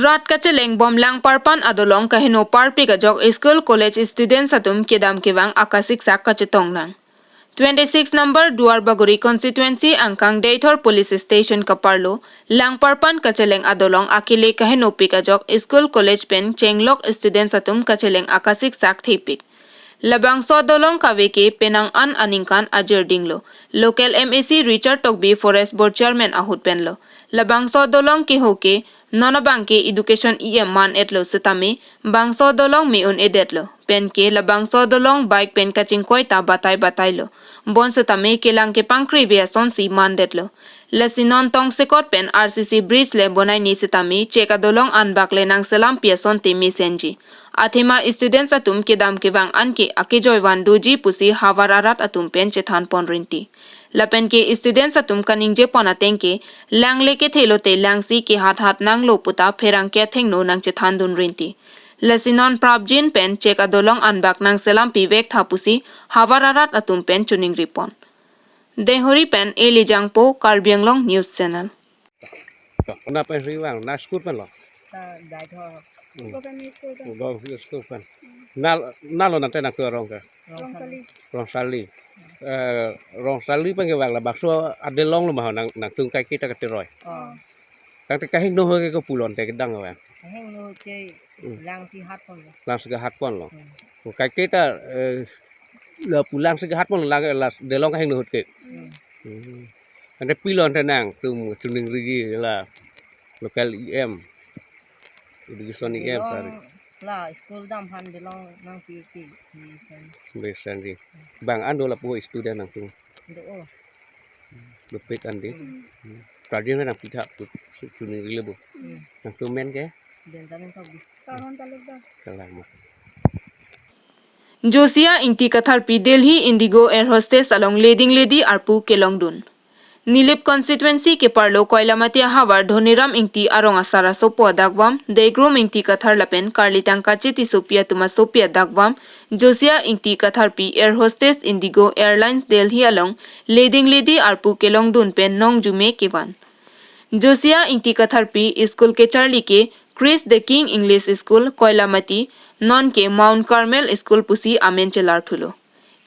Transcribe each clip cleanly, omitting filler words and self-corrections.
Rat kaceleng bom lang parpan adolong kahino parpi gajok school college student satum kedam kewang akasik sak kacetong nang. 26 number Duar Baguri constituency angkang Deitor police station kaparlo lang parpan kaceleng adolong akile kahino pikajok school college pen chenglok student satum kaceleng akasik sak thepik. Labang so dolong kaweke penang an aningkan ajer dinglo. Local MAC Richard Togbi Forest Board Chairman ahut penlo. Labang so dolong ke hoke nona bangke education man etlo setame bang so dolong meun edetlo. Pen ke labang so dolong bike pen kaching koi ta batai lo. Bon setame ke lang ke pangkri via son si man detlo. Lasinon tong sekot pen RCC bridge le bonai ni setame cheka dolong anbak le nang selam piason te mesenji. Athema students atum kedam kewang anke akejoy wan doji pusi havararat atum pen chethan ponrinti. Lapen ke students atum kaningje ponatengke langle ke thelote langsi ke hat nang lo puta pherang ke thengno nang chethan dun rinti. Lasinon prabjin pen cheka dolong anbak nang selam pivek thapusi havararat atum pen chuning ripon. Dehori pen Elijangpo Karbi Anglong News Channel. Na pen riwang na school pen lo. Dai tho. Go school pen. Na lo nanti nak rong ke. Rong sali pen ke wang la bakso adelong lo mah nang tung kai kita ketiroi. Kang te kahing no ke pulon te kedang wang. Kahing no ke lang si hat pon. Lang si hat pon lo. Kai kita la pulang si hat pon lang la delong kahing no ke. Ande pilon tenang tuning rigi la local education tadi. La school dam han de long nang pi Besan di. Bang ando la po student nang tung. Do. Lupit andi. Rajin nang pihak tuning rigi bu. Nang tung men ke? Den tamen kau bi. Salam. Josia Inti Katharpi Delhi Indigo Air Hostess along Leading Lady Arpu Kelongdun. Nilip constituency ke parlo Koilamatia Hawar Dhoniram Inti Arong Asara Sopo Dagwam, Degrom Inti Kathar Lapen Karlitang Kachiti Sopia Tuma Sopia Dagwam, Josia Inti Katharpi Air Hostess Indigo Airlines Delhi along Leading Lady Arpu Kelongdun Pen Nong Jume Kevan. Josia Inti Katharpi School ke Charlie ke Chris the King English School Koilamati non ke Mount Carmel School Pusi Amen Chelar Thulo.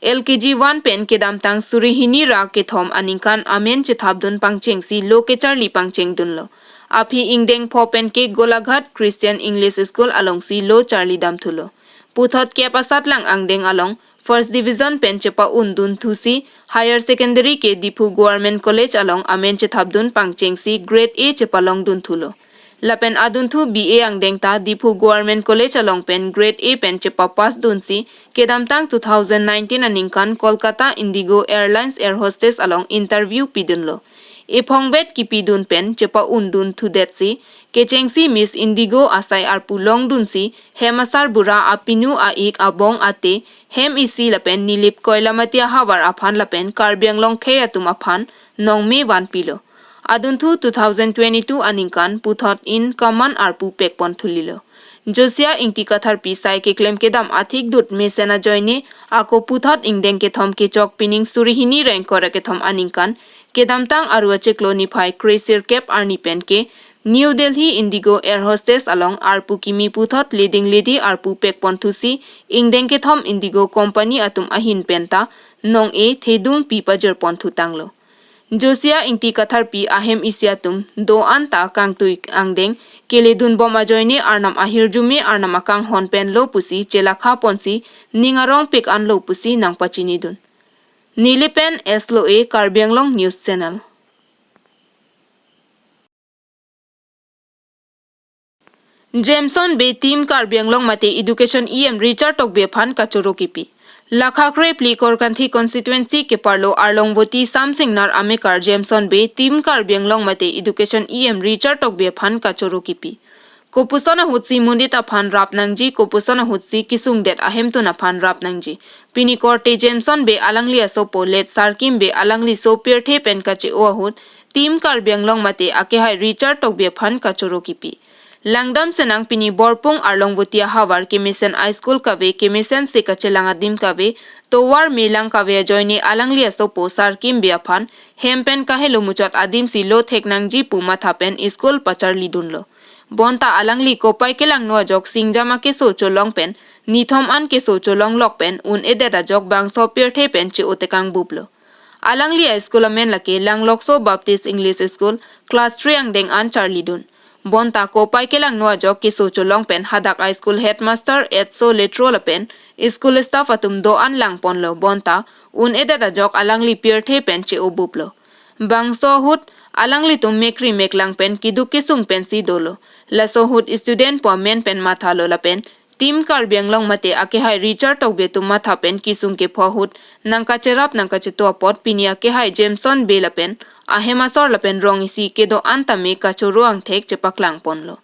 LKG 1 pen kedam tang surihini ra ke thom aningkan amen che thabdun pangcheng si lo ke charli pangcheng dunlo. Aphi ingdeng pho pen ke Golaghat Christian English School along si lo charli dam thulo. Puthot ke pasat lang angdeng along First Division pen chepa undun thusi Higher Secondary ke Dipu Government College along amen che thabdun pangcheng si Grade A chepa long dun thulo. Lapen aduntu BA angdeng ta Dipu Government College along pen Grade A pen chepa pass dunsi kedamtang 2019 aningkan Kolkata Indigo Airlines Air Hostess along interview pidunlo. Ephongbet ki pidun pen chepa undun thudetsi kechengsi Miss Indigo asai arpu long dunsi hemasar bura apinu aik abong ate hem isi lapen nilip Koilamatia Hawar aphan lapen Karbi Anglong khe atum aphan nongme wan pilo. Aduntu 2022 aningkan puthot in common arpu pekpon thulilo. Josia Inti Katharpi sai ke claim kedam athik dut mesena joine ako puthot ingdeng ke thom ke chok pining surihini rank kora ke thom aningkan kedam tang arwa cheklo ni phai crazier cap arni pen ke New Delhi Indigo Air Hostess along arpu kimi puthot leading lady arpu pekpon thusi ingdeng ke thom Indigo company atum ahin penta nong e thedung pipajer pon thutanglo. Josia Inti Katharpi ahem isiatum do anta kangtui angdeng kele dun boma joine arnam ahir jume arnam akang honpen lo pusi chelakha ponsi ningarong pik an lo pusi nang pachini dun. Nilipen Eslo A Karbi Anglong News Channel. Jameson Bay Team Karbi Anglong Mate Education Richard Tokbe Phan Kachoro Kipi. Lakhakre Plikor Kanthi constituency ke parlo Arlongvoti Samsingnar Amekar Jameson Bay Team Karbi Anglong Mate Education Richard Tokbe Phan Kachoro Kipi. Kopusona hutsi mundit aphan rapnangji kopusona hutsi kisungdet ahemtuna phan rapnangji. Pinikorte Jameson Bay Alangli Asopo let Sarkim Bay Alangli Sopier the pen kache oahut Team Karbi Anglong Mate akehai Richard Tokbe Phan Kachoro Kipi. Langdam senang pini borpung Arlongvotia Hawar Kemisen High School kawe Kemisen se kachelangadim kawe towar melang kawe joine alangli asopo sarkim biaphan hempen kahelo muchot adim si lo theknangji puma thapen school pachar lidunlo. bonta alangli kopai kelang no jok singjama ke so cholong pen nithom an ke so cholong lok pen un ededa jok bang so pier the pen chi otekang bublo alangli a school amen lake langlokso baptist english school class 3 ang deng an charlie dun bonta kopai kelang no jok ke so cholong pen hadak high school headmaster et so letrol pen school staff atum do an lang pon lo bonta un ededa jok alangli pier the pen chi obuplo bang so hut alangli tum mekri meklang pen kiduk kisung pen si dolo la so hut student po men pen matha lo la pen team Karbi Anglong mate ake hai Richard tokbe tum matha pen kisung ke phahut nangka cherap nangka chito pot pinia ke hai Jameson be la pen ahema sor la pen rong isi ke do antame ka choruang thek chepaklang ponlo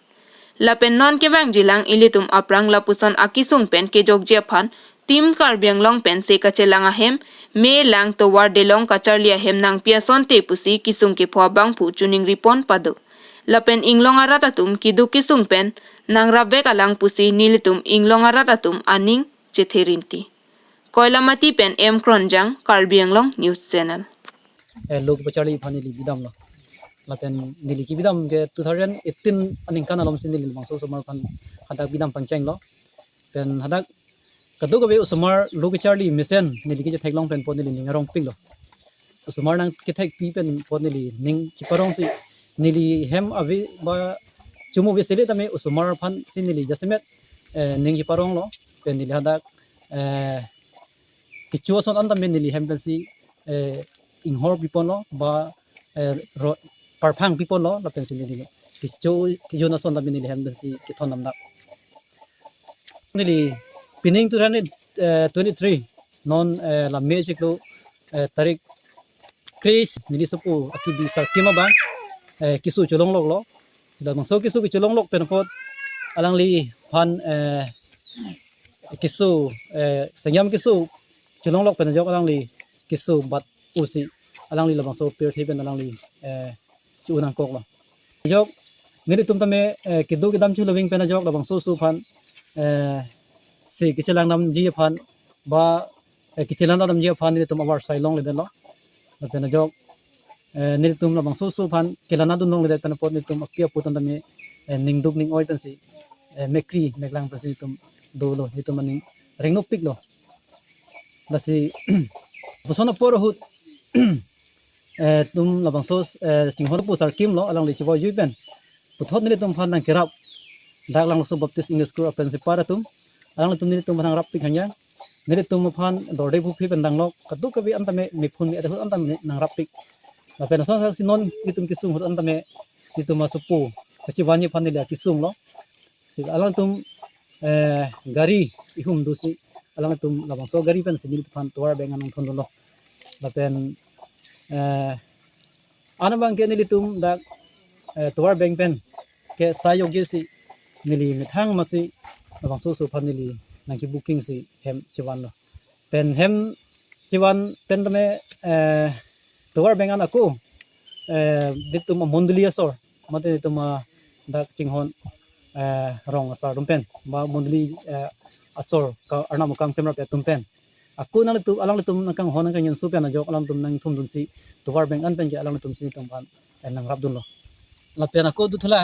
la pen non ke bang jilang ilitum aprang la puson akisung pen ke jok jephan team Karbi Anglong pen se ka chelang ahem me lang to war delong ka charlia hem nang piason te pusi kisung ke phwa bang phu chuning ripon padu lapen inglong aratatum kidu kisung pen nang rabek alang pusi nilitum inglong aratatum aning chetherinti koilamati pen m kronjang Karbi Anglong news channel लोग बचाली फानी ली बिदाम लो लापेन नीली की बिदाम के 2018 अनिंग काना lump सिंदिल मांसो summer फान हदाक बिदाम पंचांग लो pen हदाक कदो कबे उसमर लोग बचाली मिशन नीली की थैगलोंग पेन पोन नीली निंगरोंग पिंग लो उसमर नंग के थैग पी पेन पोन नीली निंग चिपरोंग सी नीली हेम अवि बा चुमु विसेले तमे उसमर फान सिन नीली जसमेट निंग चिपरोंग लो पेन नीली हदाक किचुअसन अंदर में नीली हेम pen C inghor people lo ba parphang people lo la pencil ni ki jo na son da bin ni hem si ki thon nam da ni pinning 2023 non la magic lo tarik kris ni sopu aki di sa kima ba kisu cholong lok lo da mang so kisu ki cholong lok pen pot alang li phan kisu senyam kisu cholong lok pen jok alang li kisu bat usi alang li labang so per theben alang li chu nang kok lo jok nili tum tame kidu ki dam chu loving pen jok labang so su phan si ki chelang nam ji phan ba ki chelang nam ji phan ni tum awar sai long le den lo pen jok nili tum labang so su phan kelana dun long le den pen pot ni tum akya putan tame ning duk ning oi pen si mekri meklang pen si tum do lo ni tum ning rengno pik lo la si busona por hut tum labang sos chinghor pu sar kim lo alang li chibo yuben puthot ni tum phan nang kerap dak lang so baptist english school principal tum alang tum ni tum nang rap pikhanya ni tum phan dorde pu phi pendang lo kadu kabi antame miphun ni adhu antame nang rap pik la pen son si non ni tum kisung hut antame ni tum masupu kachi wani phan ni la kisung lo si alang tum gari ihum du si alang tum labang so gari pen si ni phan tuar bengan nang thon lo la pen ana bang ke nili tum dak tuar beng pen ke sayog ge si nili mithang ma si bang so so phan nili nang ki booking si hem chiwan lo pen hem chiwan pen tame tuar beng ana ko ditum mondli asor mate ditum dak chinghon rong asar dum pen ba mondli asor ka arna mukam kamera pe tum pen aku nang tu alang tum nang kang hon kang yen su pian jok alang tum nang thum dun si tuwar beng an pen ke alang tum si tum pan nang rap dun lo la pen aku du thla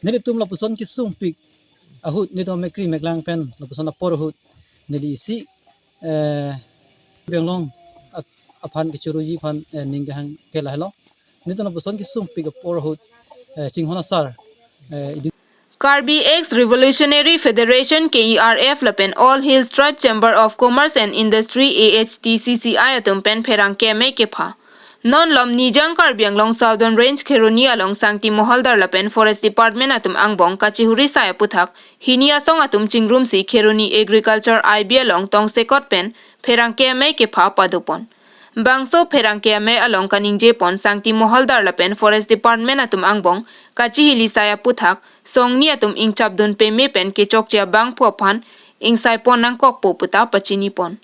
ni tum la puson ki sung pik ahut ni to mekri meklang pen la puson na por hut ni li si benglong aphan ki churuji phan ning hang ke la lo ni to na puson ki sung pik por hut chinghona sar Karbi X Revolutionary Federation KERF lapen All Hills Tribe Chamber of Commerce and Industry AHTCCI atum pen pherang keme kepha non lom nijang Karbi Anglong Southern Range Kheroni along Sangti Moholdar lapen Forest Department atum angbong kachihuri saya puthak hinia song atum chingrum si Kheroni Agriculture IB along tongsekot pen pherang keme kepha padupon bangso pherang keme along kaningje pon Sangti Moholdar lapen Forest Department atum angbong kachihili saya puthak song ni atum ingchap dun pe me pen ke chokcha bang pho phan ingsai pon nang kok po puta pachini pon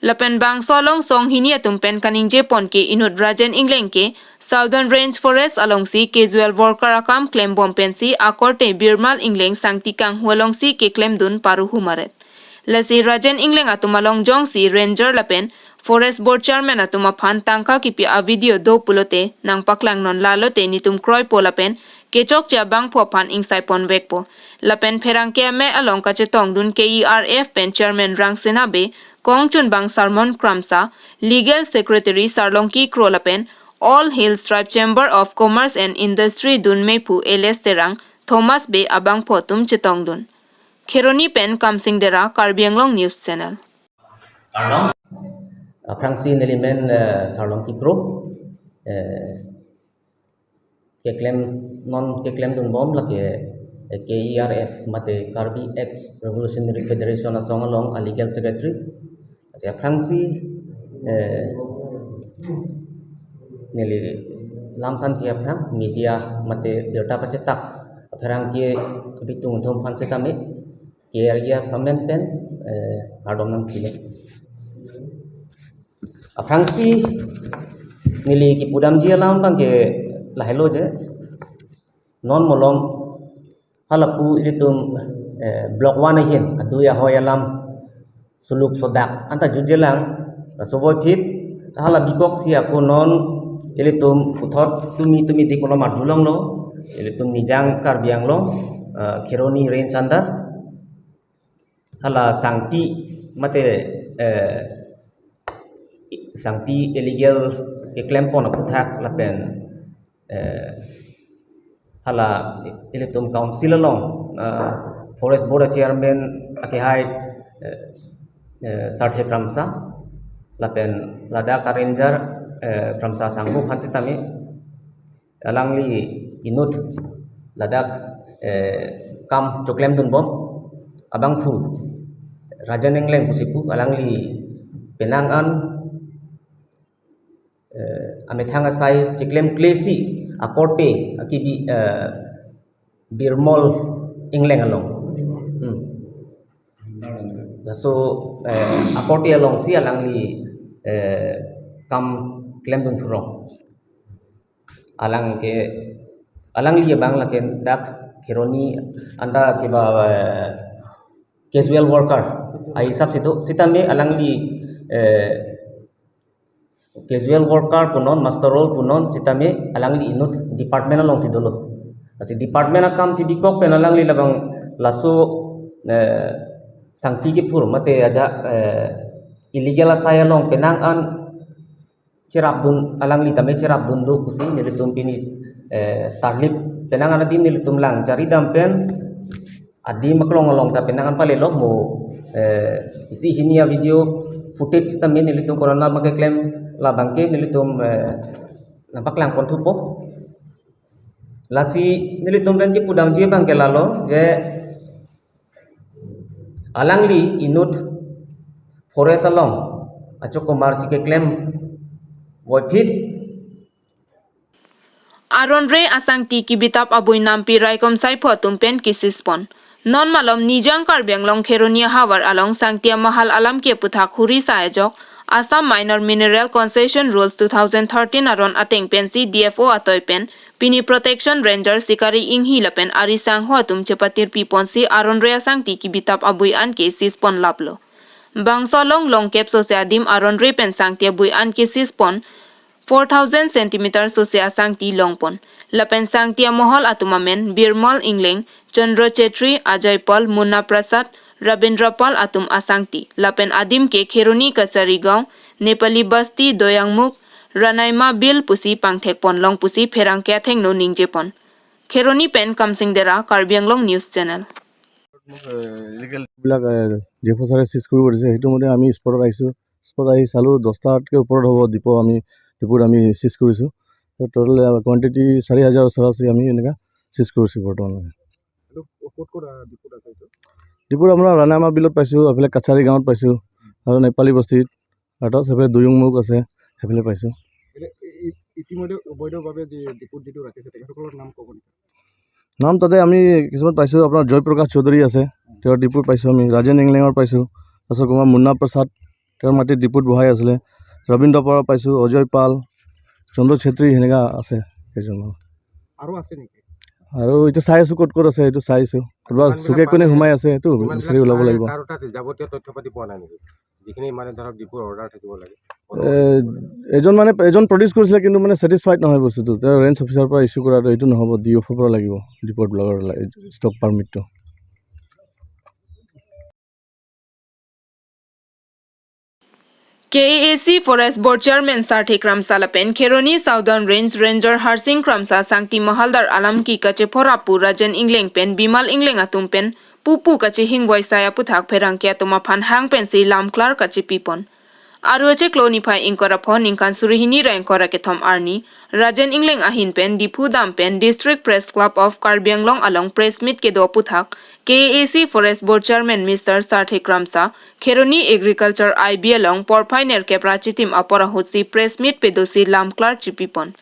lapen bang solong song hini atum pen kaningje pon ke inut rajan ingleng ke Southern Range Forest along si casual worker akam claim bom pen si akorte birmal ingleng sangti kang hualong si ke claim dun paru humaret lasi rajan ingleng atum along jong si ranger lapen Forest Board Chairman atuma phan tangka kipi a video do pulote nang paklang non lalote nitum kroi polapen kechok cha bang pho phan insai pon vekpo lapen pherang ke me along ka che tong dun KERF pen chairman rang senabe kong chun bang Salmon Kramsa legal secretary Sarlongki Krolapen All Hills Tribe Chamber of Commerce and Industry dun mepu LS terang Thomas Be abang pho tum chetong dun Kheroni pen Kamsing Dera Karbi Anglong News Channel Prangsi nelimen sarlong kipro ke claim non ke claim dun bom la ke KERF mate Karbi X Revolutionary Federation asong along a legal secretary ase Prangsi neli lamtan ke prang media mate data pacetak prang ke bitung thom phan se kame ke area famen pen adom nam kile Prangsi nili ki pudam jia lam bang ke lahelo je non molom halapu ilitum block 1 hin adu ya hoyalam suluk sodak anta jujelang soboy phit hala bikok sia ko non ilitum uthot tumi di kono marjulong lo ilitum nijang Karbi Anglong Kheroni range under hala sangti mate sangti illegal ke claim pon aputhak lapen hala ilitum council along forest board chairman ake hai sarthe pramsa lapen ladakh ranger pramsa sangbu phansitami alangli inut ladakh kam choklem dunbom abangphu rajanengleng pusipu alangli penangan amethanga sai chiklem klesi akorte akibi birmol ingleng along so akorte along si alangli kam klem dun thurong alangli bangla ken dak Kheroni anda kiba casual worker ai sab situ sitame alangli casual worker punon master role punon sitame alangli inut department along sidolo asi department akam chi bikok pen alangli labang laso sangti ke phur mate aja illegal asai along penang an cerap dun alangli tame cerap dun do kusi nilitum pini tarlip penang an adim nilitum lang cari dampen adim maklong along ta penang an pale lo mo isi hinia video footage tame nilitum corona make claim la bangke nilitum nampak lang kontupo lasi nilitum dan ki pudam je bangke lalo je alangli inut forest along achok kumar sike claim wojphit Aron re asang ti kibitap abui nampi raikom sai pho tumpen kisispon non malom nijang Karbi Anglong Kheronia hawar along sangtia mahal alam ke puthak huri saajok Assam Minor Mineral Concession Rules 2013 aron ateng pensi DFO atoipen pini protection ranger sikari inghi lapen arisang hoatum chepatir piponsi aron re asang ti kibitap abui an ke sispon laplo bangsolong longkep sosiadim aron re pen sangtia bui an ke sispon 4,000 cm sosia sangti longpon lapen sangtia mohol atumamen Birmol Ingleng Chandra Chetri Ajay Paul Munna Prasad Rabindra Pal atum asangti lapen adim ke Kheroni Kasari gaon Nepali Basti Doyangmuk Ranaima Bil pusi pangthek pon long pusi pherang kya theng no ningjepon Kheroni pen Kamsing Dera Karbi Anglong News Channel illegal বিলাক ডিপ'চাৰে seize কৰিব দিছে সেইটো মতে আমি স্পটত আহিছোঁ spot আহি চালোঁ 10টাতকৈ ওপৰত হ'ব ডিপো আমি ডিপোত আমি চিজ কৰিছোঁ টোটেল কোৱান্টিটি 4,000 ওচৰা-ওচৰি আমি এনেকুৱা চিজ কৰিছোঁ বৰ্তমানলৈকে ডিপোত আপোনাৰ ৰাণামা বিলত পাইছোঁ এইফালে কাছাৰী গাঁৱত পাইছোঁ আৰু নেপালী বস্তিত আৰু সেইফালে দুয়ুংমুখ আছে সেইফালে পাইছোঁ ইতিমধ্যে অবৈধভাৱে যি ডিপোত যিটো ৰাখিছে তেখেতসকলৰ নাম ক'ব নেকি নাম তাতে আমি কিছুমান পাইছোঁ আপোনাৰ জয়প্ৰকাশ চৌধুৰী আছে তেওঁৰ ডিপোত পাইছোঁ আমি ৰাজেন ইংলেঙৰ পাইছোঁ তাৰপিছত কুমাৰ মুন্না প্ৰসাদ তেওঁৰ মাটিত ডিপোত বহাই আছিলে ৰবীন্দ্ৰ পাৰ পাইছোঁ অজয় পাল চন্দ্ৰ ছেত্ৰী সেনেকুৱা আছে কেইজনমান আৰু আছে নেকি আৰু এতিয়া চাই আছোঁ ক'ত ক'ত আছে সেইটো চাইছোঁ কোনোবা চুকে কোণে সোমাই আছে সেইটো বিচাৰি ওলাব লাগিব যাৱতীয় তথ্য পাতি পোৱা নাই নেকি যিখিনি মানে ধৰক ডিপুৰ অৰ্ডাৰ থাকিব লাগে এজন প্ৰডিউচ কৰিছিলে কিন্তু মানে ছেটিছফাইড নহয় বস্তুটো তেওঁ ৰেঞ্জ অফিচাৰৰ পৰা ইছ্যু কৰাটো এইটো নহ'ব DFৰ পৰা লাগিব ডিপ'টবিলাকৰ stock পাৰ্মিটটো KAC Forest Board Chairman Sarthi Kramsa Lapen Kheroni Southern Range Ranger Harsing Kramsa Sangti Mahaldar Alam ki kache Phorapu Rajan Ingleng pen Bimal Ingleng atum pen Pupu kache Hingwai Saya Puthak Pherang Kya Tuma Phan Hang pen si Lam Klar kache Pipon Aruache Klonify Inkora Phon Inkan Surihini Ra Inkora Kethom Arni Rajan Ingleng Ahin pen Dipu Dam pen District Press Club of Karbi Anglong along press meet ke do Puthak KAC Forest Board Chairman Mr. Sarthi Kramsa Kheroni Agriculture IB along Porpiner Keprachitim Apora Hotsi press meet pedosi Lam Klar Chipipon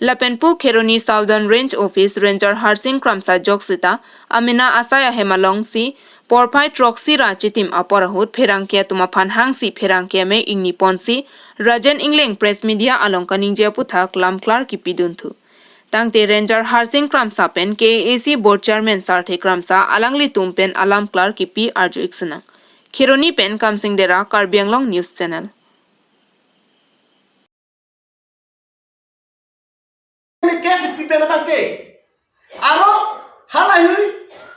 Lapenpu Kheroni Southern Range Office Ranger Harsing Kramsa Joksita Amina Asaya Hemalong si Porpai Troxy Rachitim Aporahut Pherangkia Tuma Phanhang si Pherangkia me Ingni Ponsi Rajan Ingleng Press Media along Kaningja Puthak Lam Klar Kipiduntu Tangte Ranger Harsing Kramsa pen KAC Board Chairman Sarthi Kramsa Alangli Tumpen Alam Klar Kipi Arju Iksanang Kheroni pen Kamsing Dera Karbi Anglong News Channel Kes pipena bangke aro halahui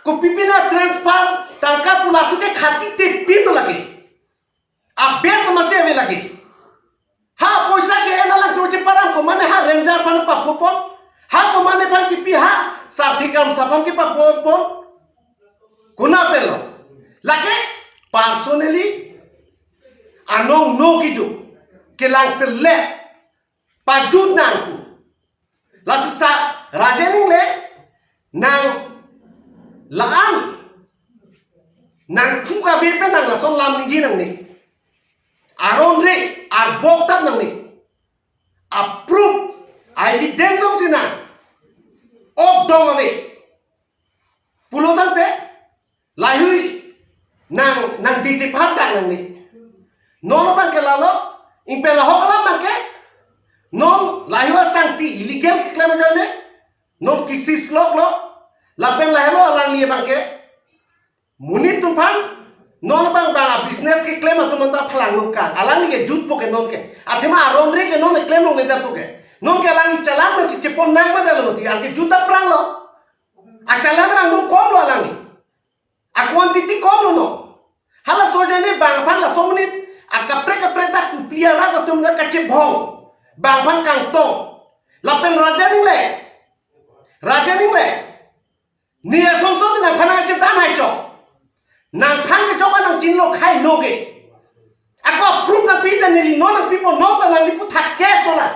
ko pipina transfer tangka pulatu ke khati te pino lagi abe समस्या में लगी हा पैसा के एना लग तो पारम को माने हा रेंजर फन पा फोपन हा को माने फन की पी हा साथी काम सफन की पा पोन गुना पेलो लगे personally anong no kijo ke lang sele pajud nang ku la sa rajaning le nang laan nang fuga ve pe nang la son lam ni ji nang ni aron re ar bok tak nang ni approve evidence of sina ok dong ave pulo tang te lai hui nang di je phat chang nang ni non bang ke lalo impela hokala bang ke non lahua sangti illegal claim jone non kisi slok lo laben lahelo alang liye bang ke munit tufan non bang bang business ke claim tu manta phalang no ka alang liye jut poke non ke athima aron re ke non claim no leda poke non ke alang chalan no chipon nang ma dalo ti anke juta prang lo a chalan rang no kom lo alang a quantity kom no hala sojane bang phan la somni akapre da kupia ra tum na kache bhong bang phan kang tong lapen rajaning le nia song song na phana che dan hai cho nang phang ke joga nang jin lo khai no ge ako proof na pi da ni no na people no ta nang li pu thak ke to la